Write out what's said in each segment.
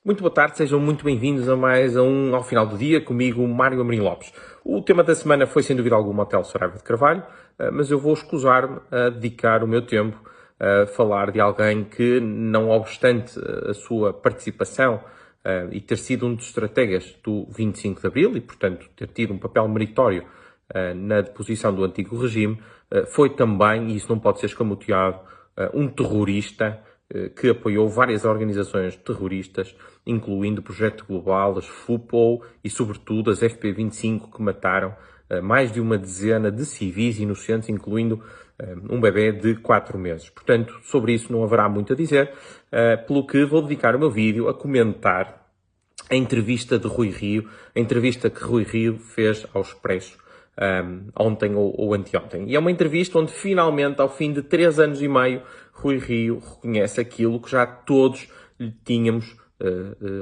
Muito boa tarde, sejam muito bem-vindos a mais ao final do dia, comigo, Mário Amorim Lopes. O tema da semana foi, sem dúvida alguma, o Hotel Saraiva de Carvalho, mas eu vou escusar-me a dedicar o meu tempo a falar de alguém que, não obstante a sua participação e ter sido um dos estrategas do 25 de Abril e, portanto, ter tido um papel meritório na deposição do antigo regime, foi também, e isso não pode ser escamoteado, um terrorista que apoiou várias organizações terroristas, incluindo o Projeto Global, as FUPO e, sobretudo, as FP25, que mataram mais de uma dezena de civis inocentes, incluindo um bebê de 4 meses. Portanto, sobre isso não haverá muito a dizer, pelo que vou dedicar o meu vídeo a comentar a entrevista de Rui Rio, a entrevista que Rui Rio fez ao Expresso ontem ou anteontem. E é uma entrevista onde, finalmente, ao fim de 3 anos e meio, Rui Rio reconhece aquilo que já todos lhe tínhamos,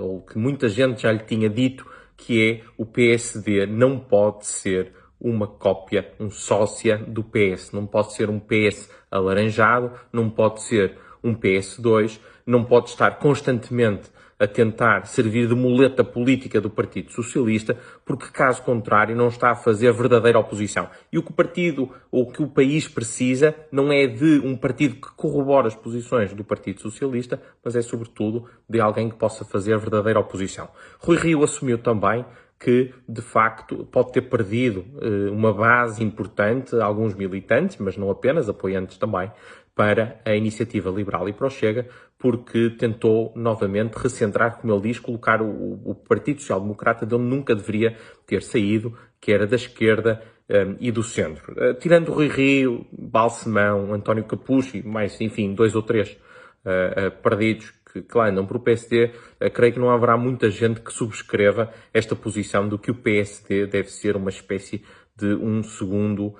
ou que muita gente já lhe tinha dito, que é o PSD não pode ser uma cópia, um sócia do PS. Não pode ser um PS alaranjado, não pode ser um PS2, não pode estar constantemente a tentar servir de muleta política do Partido Socialista, porque, caso contrário, não está a fazer verdadeira oposição. E o que o partido, ou o que o país precisa, não é de um partido que corrobore as posições do Partido Socialista, mas é, sobretudo, de alguém que possa fazer verdadeira oposição. Rui Rio assumiu também que, de facto, pode ter perdido uma base importante, alguns militantes, mas não apenas, apoiantes também, para a Iniciativa Liberal e para o Chega, porque tentou novamente recentrar, como ele diz, colocar o Partido Social Democrata de onde nunca deveria ter saído, que era da esquerda e do centro. Tirando Rui Rio, Balsemão, António Capucho e mais, enfim, 2 ou 3 partidos que lá andam para o PSD, creio que não haverá muita gente que subscreva esta posição do que o PSD deve ser uma espécie de um segundo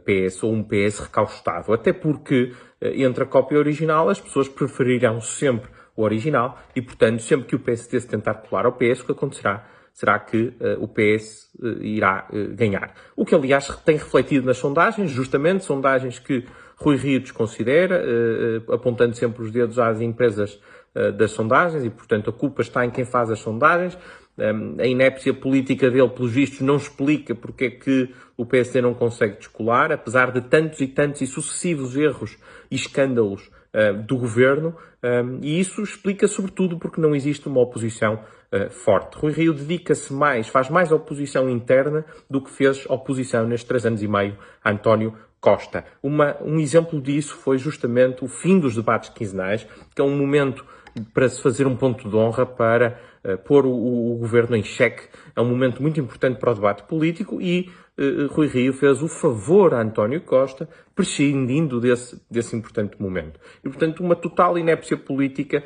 PS ou um PS recaustado. Até porque, entre a cópia e o original, as pessoas preferirão sempre o original e, portanto, sempre que o PSD se tentar colar ao PS, o que acontecerá será que o PS irá ganhar. O que, aliás, tem refletido nas sondagens, justamente sondagens que Rui Rio desconsidera, apontando sempre os dedos às empresas das sondagens e, portanto, a culpa está em quem faz as sondagens. A inépcia política dele, pelos vistos, não explica porque é que o PSD não consegue descolar, apesar de tantos e tantos e sucessivos erros e escândalos do governo, e isso explica sobretudo porque não existe uma oposição forte. Rui Rio dedica-se mais, faz mais oposição interna do que fez oposição nestes 3 anos e meio a António Costa. Um exemplo disso foi justamente o fim dos debates quinzenais, que é um momento para se fazer um ponto de honra, para pôr o governo em xeque. É um momento muito importante para o debate político e Rui Rio fez o favor a António Costa, prescindindo desse importante momento. E, portanto, uma total inépcia política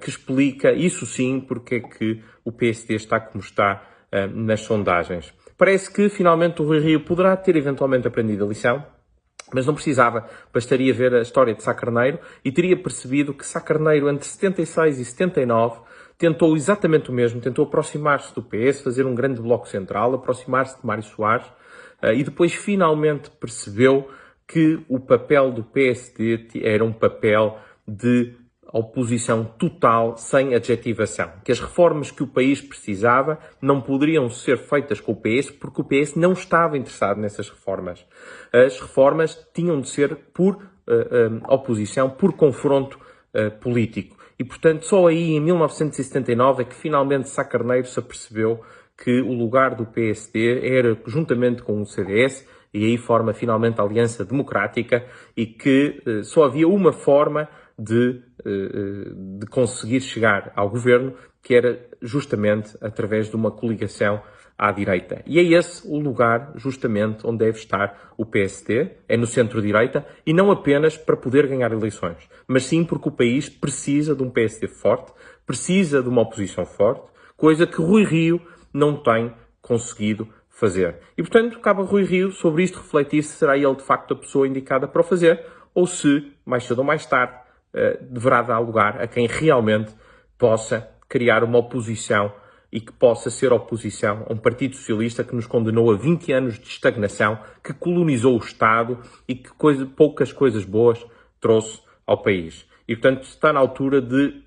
que explica, isso sim, porque é que o PSD está como está nas sondagens. Parece que, finalmente, o Rui Rio poderá ter eventualmente aprendido a lição, mas não precisava, bastaria ver a história de Sá Carneiro e teria percebido que Sá Carneiro, entre 76 e 79, tentou exatamente o mesmo, tentou aproximar-se do PS, fazer um grande bloco central, aproximar-se de Mário Soares, e depois finalmente percebeu que o papel do PSD era um papel de oposição total, sem adjetivação. Que as reformas que o país precisava não poderiam ser feitas com o PS, porque o PS não estava interessado nessas reformas. As reformas tinham de ser por oposição, por confronto político. E, portanto, só aí, em 1979, é que finalmente Sá Carneiro se apercebeu que o lugar do PSD era juntamente com o CDS, e aí forma finalmente a Aliança Democrática, e que só havia uma forma de conseguir chegar ao governo, que era justamente através de uma coligação à direita. E é esse o lugar, justamente, onde deve estar o PSD, é no centro-direita, e não apenas para poder ganhar eleições, mas sim porque o país precisa de um PSD forte, precisa de uma oposição forte, coisa que Rui Rio não tem conseguido fazer. E, portanto, cabe a Rui Rio sobre isto refletir se será ele, de facto, a pessoa indicada para o fazer, ou se, mais cedo ou mais tarde, deverá dar lugar a quem realmente possa criar uma oposição e que possa ser oposição a um Partido Socialista que nos condenou a 20 anos de estagnação, que colonizou o Estado e que poucas coisas boas trouxe ao país. E, portanto, está na altura de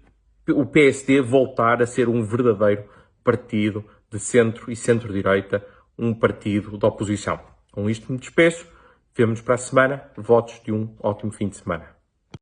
o PSD voltar a ser um verdadeiro partido de centro e centro-direita, um partido de oposição. Com isto me despeço. Vemo-nos para a semana. Votos de um ótimo fim de semana.